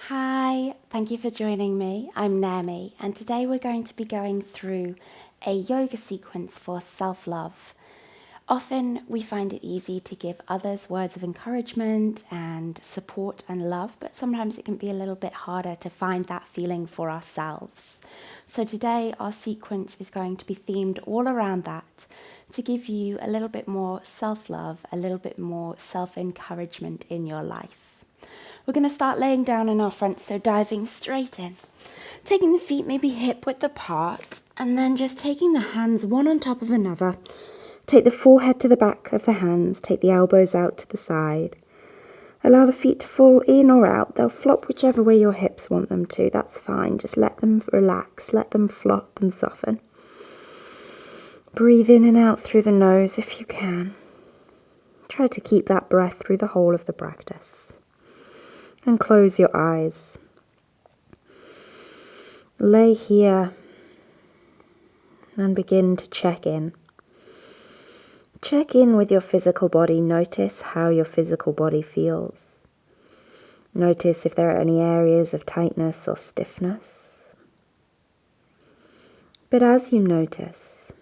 Hi, thank you for joining me. I'm Naomi, and today we're going to be going through a yoga sequence for self-love. Often we find it easy to give others words of encouragement and support and love, but sometimes it can be a little bit harder to find that feeling for ourselves. So today our sequence is going to be themed all around that to give you a little bit more self-love, a little bit more self-encouragement in your life. We're going to start laying down in our front, so diving straight in. Taking the feet maybe hip-width apart, and then just taking the hands one on top of another. Take the forehead to the back of the hands, take the elbows out to the side. Allow the feet to fall in or out. They'll flop whichever way your hips want them to, that's fine. Just let them relax, let them flop and soften. Breathe in and out through the nose if you can. Try to keep that breath through the whole of the practice. And close your eyes. Lay here and begin to check in. Check in with your physical body. Notice how your physical body feels. Notice if there are any areas of tightness or stiffness. But as you notice,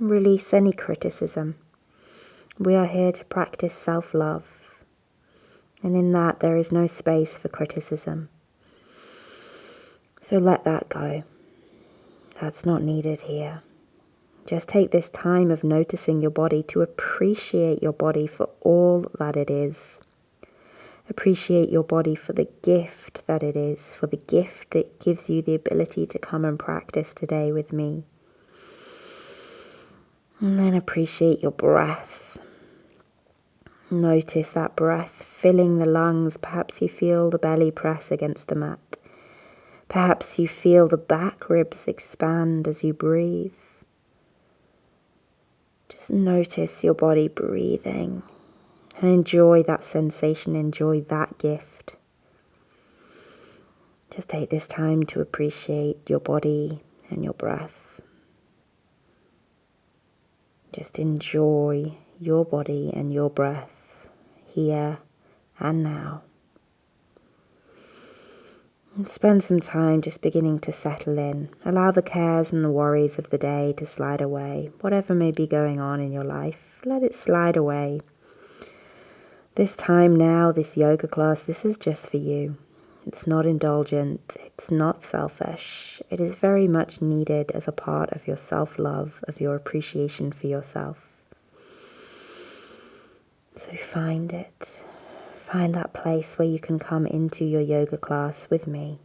release any criticism. We are here to practice self-love. And in that, there is no space for criticism. So let that go. That's not needed here. Just take this time of noticing your body to appreciate your body for all that it is. Appreciate your body for the gift that it is, for the gift that gives you the ability to come and practice today with me. And then appreciate your breath. Notice that breath filling the lungs. Perhaps you feel the belly press against the mat. Perhaps you feel the back ribs expand as you breathe. Just notice your body breathing and enjoy that sensation, enjoy that gift. Just take this time to appreciate your body and your breath. Just enjoy your body and your breath here and now. And spend some time just beginning to settle in. Allow the cares and the worries of the day to slide away. Whatever may be going on in your life, let it slide away. This time now, this yoga class, this is just for you. It's not indulgent. It's not selfish. It is very much needed as a part of your self-love, of your appreciation for yourself. So find it. Find that place where you can come into your yoga class with me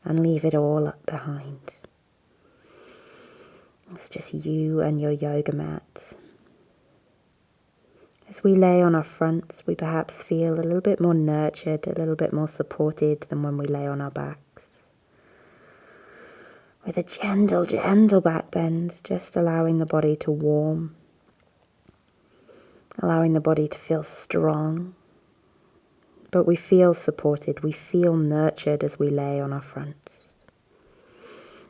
and leave it all behind. It's just you and your yoga mat. As we lay on our fronts, we perhaps feel a little bit more nurtured, a little bit more supported than when we lay on our backs. With a gentle back bend, just allowing the body to warm, allowing the body to feel strong. But we feel supported, we feel nurtured as we lay on our fronts.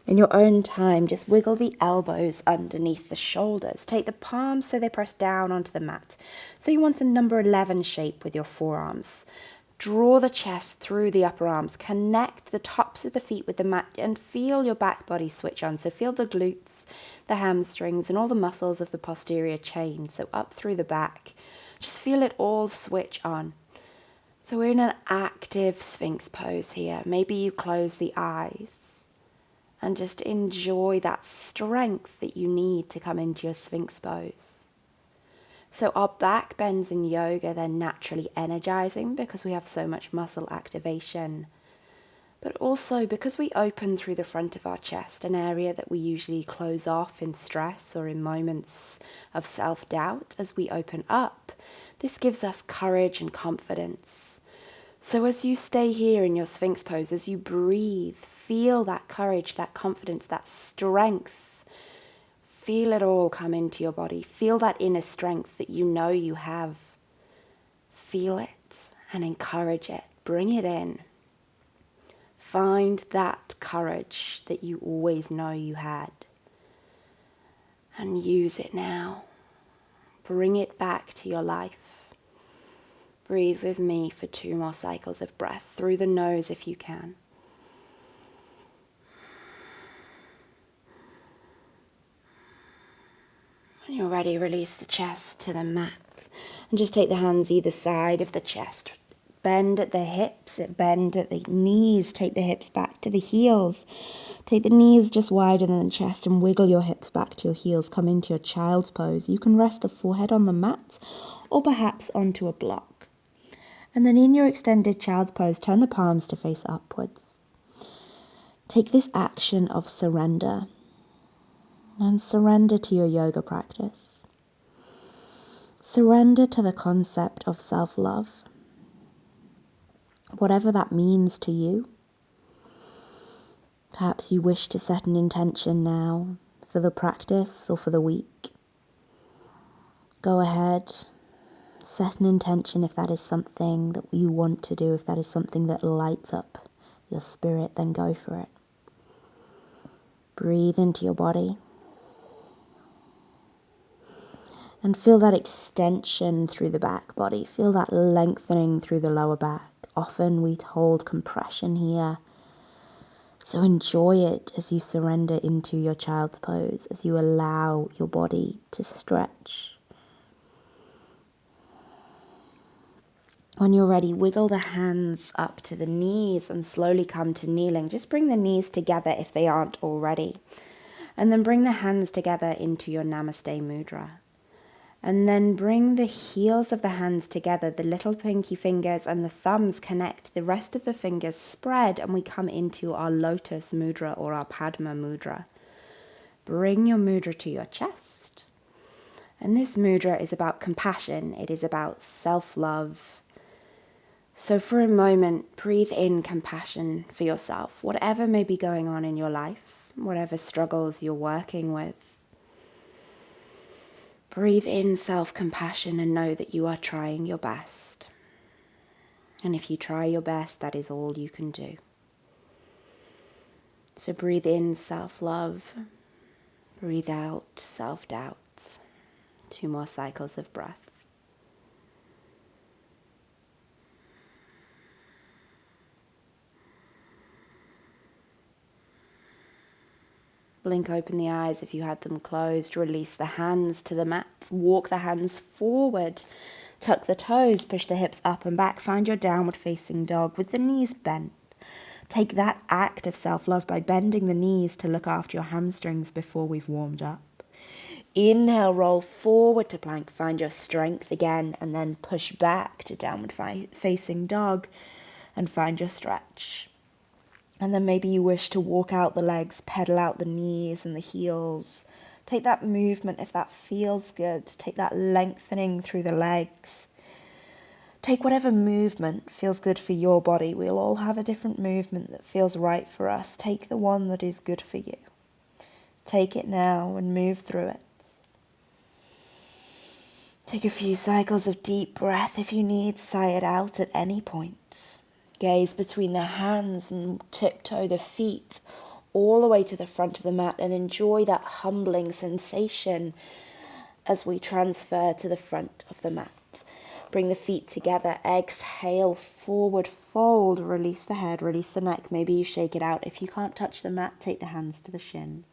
In your own time, just wiggle the elbows underneath the shoulders. Take the palms so they press down onto the mat. So you want a number 11 shape with your forearms. Draw the chest through the upper arms. Connect the tops of the feet with the mat and feel your back body switch on. So feel the glutes, the hamstrings, and all the muscles of the posterior chain. So up through the back. Just feel it all switch on. So we're in an active Sphinx pose here. Maybe you close the eyes and just enjoy that strength that you need to come into your Sphinx pose. So our back bends in yoga, they're naturally energizing because we have so much muscle activation. But also because we open through the front of our chest, an area that we usually close off in stress or in moments of self-doubt, as we open up, this gives us courage and confidence. So as you stay here in your Sphinx pose, as you breathe, feel that courage, that confidence, that strength. Feel it all come into your body. Feel that inner strength that you know you have. Feel it and encourage it. Bring it in. Find that courage that you always know you had. And use it now. Bring it back to your life. Breathe with me for 2 more cycles of breath, through the nose if you can. When you're ready, release the chest to the mat. And just take the hands either side of the chest. Bend at the hips, bend at the knees. Take the hips back to the heels. Take the knees just wider than the chest and wiggle your hips back to your heels. Come into your child's pose. You can rest the forehead on the mat or perhaps onto a block. And then in your extended child's pose, turn the palms to face upwards. Take this action of surrender and surrender to your yoga practice. Surrender to the concept of self-love, whatever that means to you. Perhaps you wish to set an intention now for the practice or for the week. Go ahead. Set an intention if that is something that you want to do, if that is something that lights up your spirit, then go for it. Breathe into your body. And feel that extension through the back body. Feel that lengthening through the lower back. Often we hold compression here. So enjoy it as you surrender into your child's pose, as you allow your body to stretch. When you're ready, wiggle the hands up to the knees and slowly come to kneeling. Just bring the knees together if they aren't already. And then bring the hands together into your Namaste Mudra. And then bring the heels of the hands together, the little pinky fingers and the thumbs connect, the rest of the fingers spread, and we come into our Lotus Mudra or our Padma Mudra. Bring your mudra to your chest. And this mudra is about compassion. It is about self-love. So for a moment, breathe in compassion for yourself, whatever may be going on in your life, whatever struggles you're working with. Breathe in self-compassion and know that you are trying your best. And if you try your best, that is all you can do. So breathe in self-love, breathe out self-doubt. 2 more cycles of breath. Blink open the eyes if you had them closed. Release the hands to the mat. Walk the hands forward. Tuck the toes. Push the hips up and back. Find your downward facing dog with the knees bent. Take that act of self-love by bending the knees to look after your hamstrings before we've warmed up. Inhale, roll forward to plank. Find your strength again and then push back to downward facing dog and find your stretch. And then maybe you wish to walk out the legs, pedal out the knees and the heels. Take that movement if that feels good. Take that lengthening through the legs. Take whatever movement feels good for your body. We'll all have a different movement that feels right for us. Take the one that is good for you. Take it now and move through it. Take a few cycles of deep breath if you need. Sigh it out at any point. Gaze between the hands and tiptoe the feet all the way to the front of the mat and enjoy that humbling sensation as we transfer to the front of the mat. Bring the feet together. Exhale, forward fold. Release the head, release the neck. Maybe you shake it out. If you can't touch the mat, take the hands to the shins.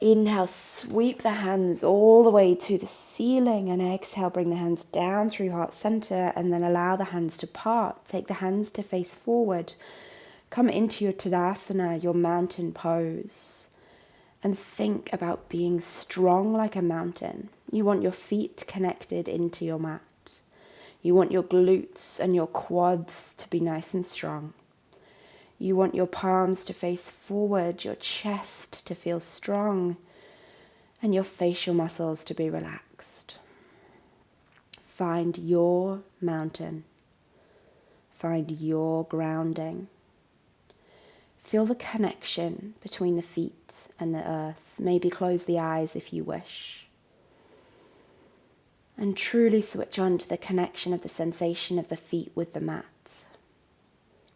Inhale, sweep the hands all the way to the ceiling and exhale, bring the hands down through heart center and then allow the hands to part. Take the hands to face forward. Come into your Tadasana, your mountain pose, and think about being strong like a mountain. You want your feet connected into your mat. You want your glutes and your quads to be nice and strong. You want your palms to face forward, your chest to feel strong, and your facial muscles to be relaxed. Find your mountain. Find your grounding. Feel the connection between the feet and the earth. Maybe close the eyes if you wish. And truly switch on to the connection of the sensation of the feet with the mat.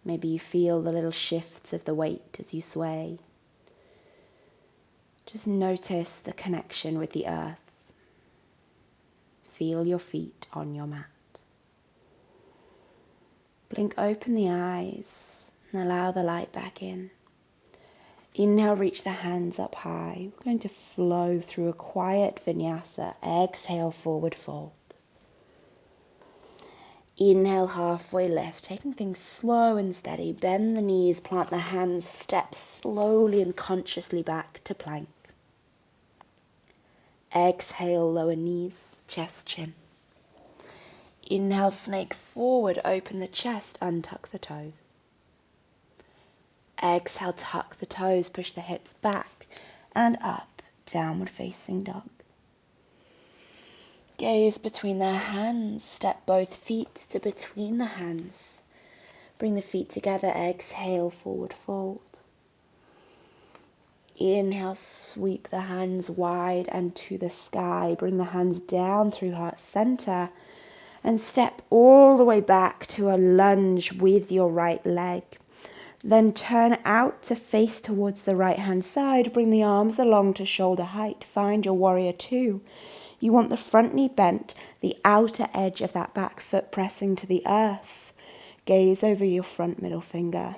Maybe you feel the little shifts of the weight as you sway. Just notice the connection with the earth. Feel your feet on your mat. Blink open the eyes and allow the light back in. Inhale, reach the hands up high. We're going to flow through a quiet vinyasa. Exhale, forward fold. Inhale, halfway lift, taking things slow and steady. Bend the knees, plant the hands, step slowly and consciously back to plank. Exhale, lower knees, chest, chin. Inhale, snake forward, open the chest, untuck the toes. Exhale, tuck the toes, push the hips back and up, downward facing dog. Gaze between the hands, step both feet to between the hands. Bring the feet together, exhale, forward fold. Inhale, sweep the hands wide and to the sky. Bring the hands down through heart center and step all the way back to a lunge with your right leg. Then turn out to face towards the right hand side. Bring the arms along to shoulder height. Find your warrior two. You want the front knee bent, the outer edge of that back foot pressing to the earth. Gaze over your front middle finger.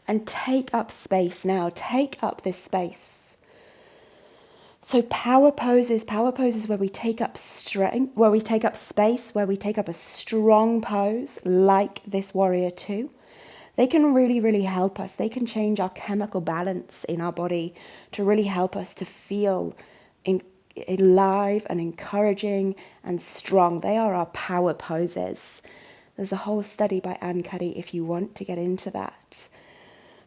And take up space now. Take up this space. So power poses where we take up strength, where we take up space, where we take up a strong pose like this warrior two. They can really, really help us. They can change our chemical balance in our body to really help us to feel alive and encouraging and strong. They are our power poses. There's a whole study by Anne Cuddy if you want to get into that.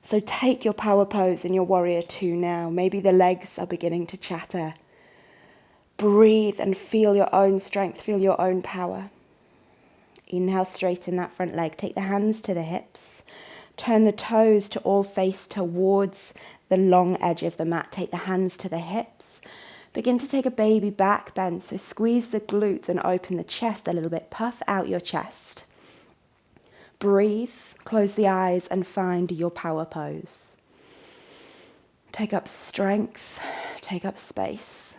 So take your power pose in your warrior two now. Maybe the legs are beginning to chatter. Breathe and feel your own strength, feel your own power. Inhale, straighten that front leg. Take the hands to the hips. Turn the toes to all face towards the long edge of the mat. Take the hands to the hips. Begin to take a baby back bend. So squeeze the glutes and open the chest a little bit. Puff out your chest. Breathe, close the eyes and find your power pose. Take up strength, take up space.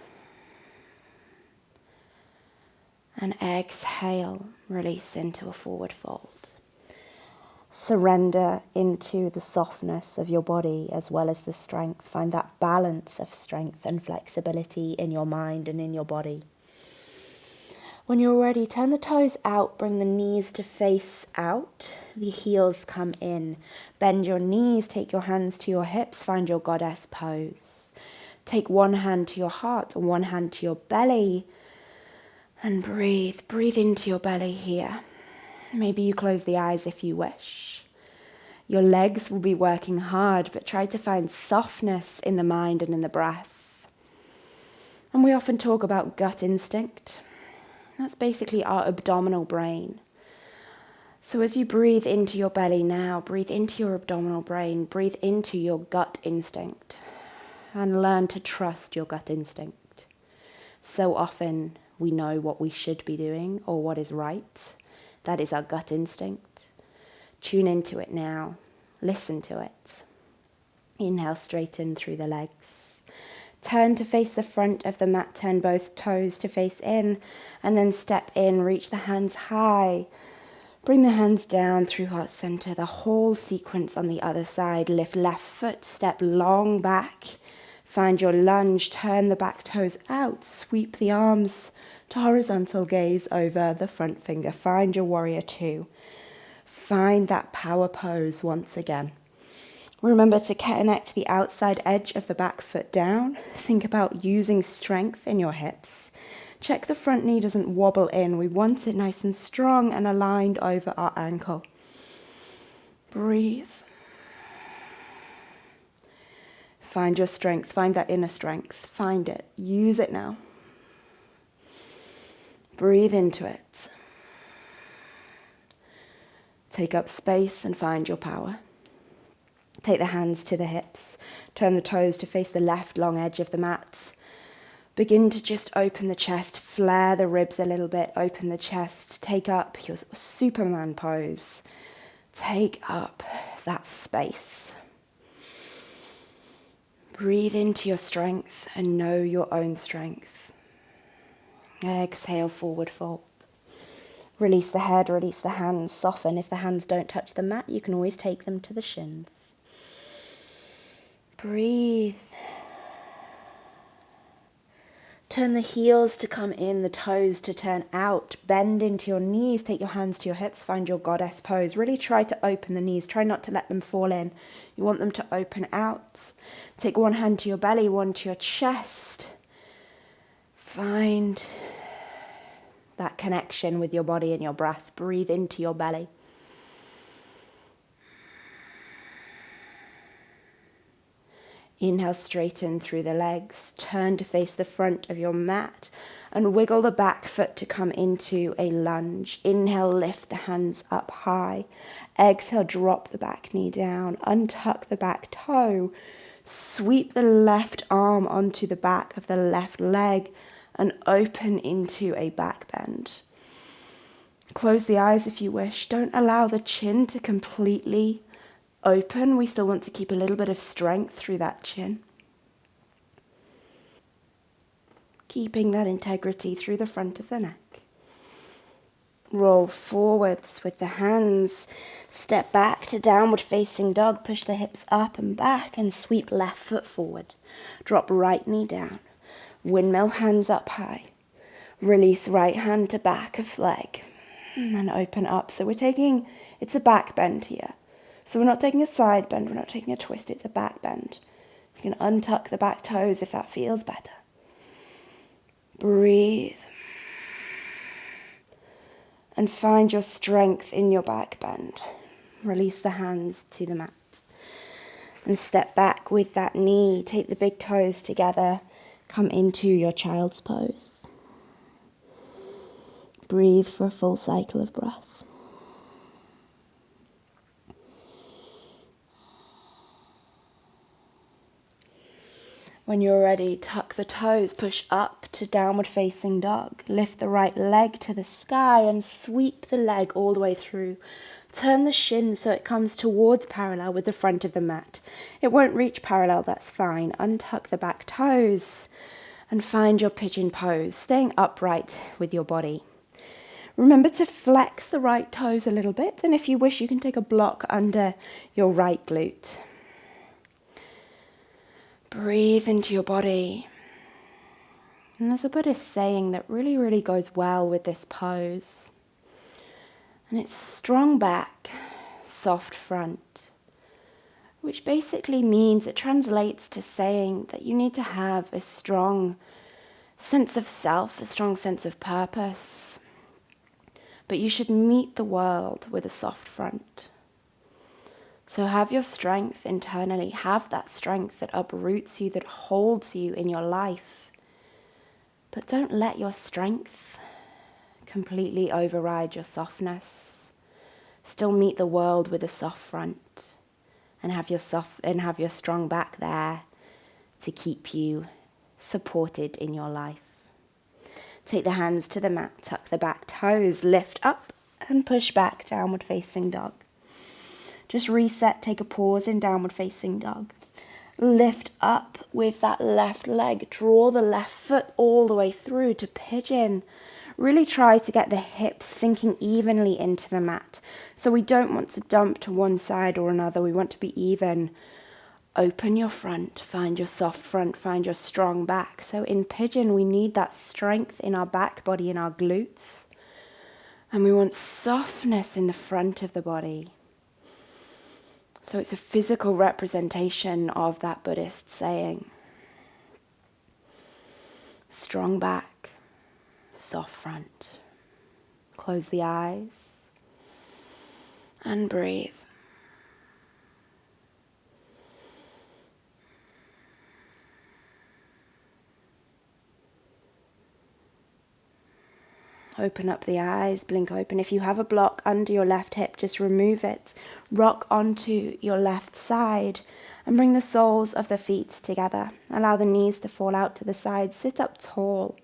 And exhale, release into a forward fold. Surrender into the softness of your body as well as the strength. Find that balance of strength and flexibility in your mind and in your body. When you're ready, turn the toes out, bring the knees to face out, the heels come in. Bend your knees, take your hands to your hips, find your goddess pose. Take one hand to your heart and one hand to your belly and breathe. Breathe into your belly here. Maybe you close the eyes if you wish. Your legs will be working hard, but try to find softness in the mind and in the breath. And we often talk about gut instinct. That's basically our abdominal brain. So as you breathe into your belly now, breathe into your abdominal brain, breathe into your gut instinct, and learn to trust your gut instinct. So often we know what we should be doing or what is right. That is our gut instinct. Tune into it now. Listen to it. Inhale, straighten through the legs. Turn to face the front of the mat. Turn both toes to face in. And then step in. Reach the hands high. Bring the hands down through heart center. The whole sequence on the other side. Lift left foot. Step long back. Find your lunge. Turn the back toes out. Sweep the arms to horizontal, gaze over the front finger. Find your warrior two. Find that power pose once again. Remember to connect the outside edge of the back foot down. Think about using strength in your hips. Check the front knee doesn't wobble in. We want it nice and strong and aligned over our ankle. Breathe. Find your strength. Find that inner strength. Find it. Use it now. Breathe into it. Take up space and find your power. Take the hands to the hips. Turn the toes to face the left long edge of the mat. Begin to just open the chest. Flare the ribs a little bit. Open the chest. Take up your Superman pose. Take up that space. Breathe into your strength and know your own strength. Exhale, forward fold. Release the head, release the hands, soften. If the hands don't touch the mat, you can always take them to the shins. Breathe. Turn the heels to come in, the toes to turn out. Bend into your knees, take your hands to your hips, find your goddess pose. Really try to open the knees, try not to let them fall in. You want them to open out. Take one hand to your belly, one to your chest. Find that connection with your body and your breath. Breathe into your belly. Inhale, straighten through the legs. Turn to face the front of your mat and wiggle the back foot to come into a lunge. Inhale, lift the hands up high. Exhale, drop the back knee down. Untuck the back toe. Sweep the left arm onto the back of the left leg and open into a back bend. Close the eyes if you wish. Don't allow the chin to completely open. We still want to keep a little bit of strength through that chin. Keeping that integrity through the front of the neck. Roll forwards with the hands. Step back to downward facing dog. Push the hips up and back and sweep left foot forward. Drop right knee down. Windmill hands up high. Release right hand to back of leg. And then open up. So it's a back bend here. So we're not taking a side bend, we're not taking a twist, it's a back bend. You can untuck the back toes if that feels better. Breathe. And find your strength in your back bend. Release the hands to the mat. And step back with that knee. Take the big toes together. Come into your child's pose. Breathe for a full cycle of breath. When you're ready, tuck the toes, push up to downward facing dog. Lift the right leg to the sky and sweep the leg all the way through. Turn the shin so it comes towards parallel with the front of the mat. It won't reach parallel, that's fine. Untuck the back toes and find your pigeon pose, staying upright with your body. Remember to flex the right toes a little bit, and if you wish, you can take a block under your right glute. Breathe into your body. And there's a Buddhist saying that really, really goes well with this pose. And it's strong back, soft front, which basically means, it translates to saying that you need to have a strong sense of self, a strong sense of purpose. But you should meet the world with a soft front. So have your strength internally, have that strength that uproots you, that holds you in your life. But don't let your strength completely override your softness. Still meet the world with a soft front and have your strong back there to keep you supported in your life. Take the hands to the mat, tuck the back toes, lift up and push back, downward facing dog. Just reset, take a pause in downward facing dog. Lift up with that left leg. Draw the left foot all the way through to pigeon. Really try to get the hips sinking evenly into the mat. So we don't want to dump to one side or another. We want to be even. Open your front. Find your soft front. Find your strong back. So in pigeon, we need that strength in our back body, in our glutes. And we want softness in the front of the body. So it's a physical representation of that Buddhist saying. Strong back, soft front. Close the eyes and breathe. Open up the eyes, blink open. If you have a block under your left hip, just remove it. Rock onto your left side and bring the soles of the feet together. Allow the knees to fall out to the sides. Sit up tall.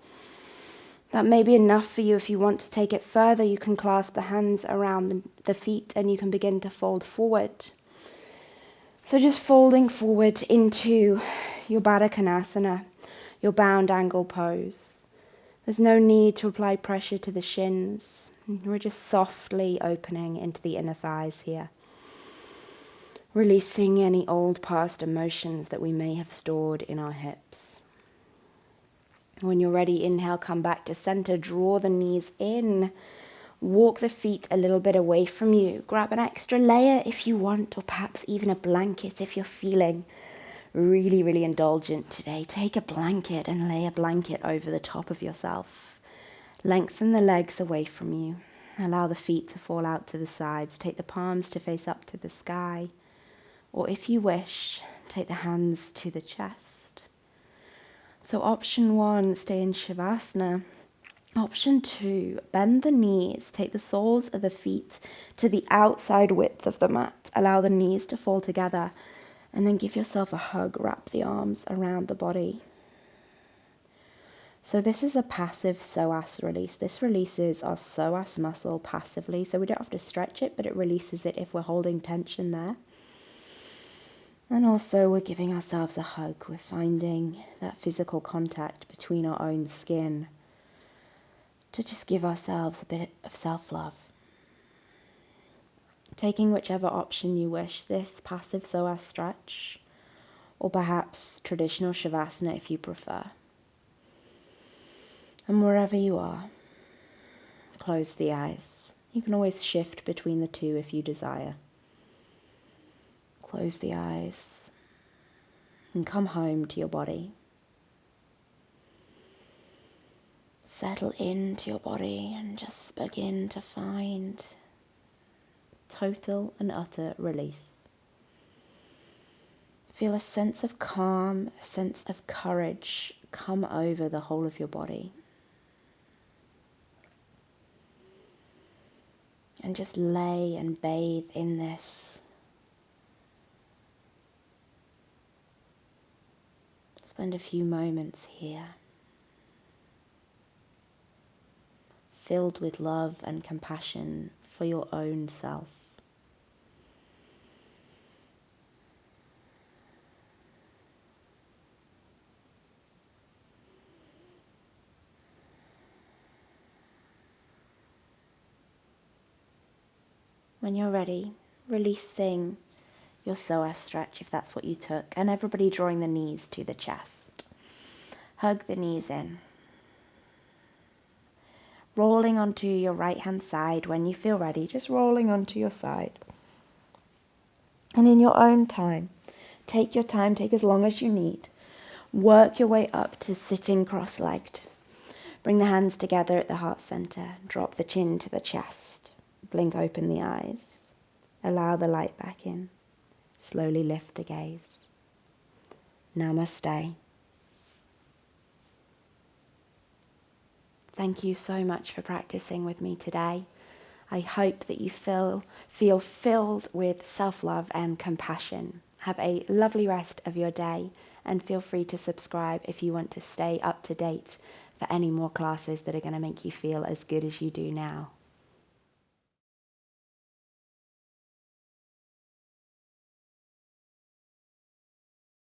That may be enough for you. If you want to take it further, you can clasp the hands around the feet and you can begin to fold forward. So just folding forward into your Baddha Konasana, your bound angle pose. There's no need to apply pressure to the shins. We're just softly opening into the inner thighs here, releasing any old past emotions that we may have stored in our hips. When you're ready, inhale, come back to center, draw the knees in, walk the feet a little bit away from you, grab an extra layer if you want, or perhaps even a blanket if you're feeling really, really indulgent today. Take a blanket and lay a blanket over the top of yourself. Lengthen the legs away from you. Allow the feet to fall out to the sides. Take the palms to face up to the sky. Or if you wish, take the hands to the chest. So option 1, stay in Shavasana. Option 2, bend the knees. Take the soles of the feet to the outside width of the mat. Allow the knees to fall together. And then give yourself a hug. Wrap the arms around the body. So this is a passive psoas release. This releases our psoas muscle passively. So we don't have to stretch it, but it releases it if we're holding tension there. And also we're giving ourselves a hug. We're finding that physical contact between our own skin to just give ourselves a bit of self-love. Taking whichever option you wish, this passive psoas stretch, or perhaps traditional Shavasana if you prefer. And wherever you are, close the eyes. You can always shift between the two if you desire. Close the eyes and come home to your body. Settle into your body and just begin to find total and utter release. Feel a sense of calm, a sense of courage come over the whole of your body. And just lay and bathe in this. Spend a few moments here, filled with love and compassion for your own self. When you're ready, releasing your psoas stretch if that's what you took, and everybody drawing the knees to the chest. Hug the knees in. Rolling onto your right hand side when you feel ready, just rolling onto your side. And in your own time, take as long as you need. Work your way up to sitting cross-legged. Bring the hands together at the heart center. Drop the chin to the chest. Blink open the eyes. Allow the light back in. Slowly lift the gaze. Namaste. Thank you so much for practicing with me today. I hope that you feel filled with self-love and compassion. Have a lovely rest of your day, and feel free to subscribe if you want to stay up to date for any more classes that are going to make you feel as good as you do now.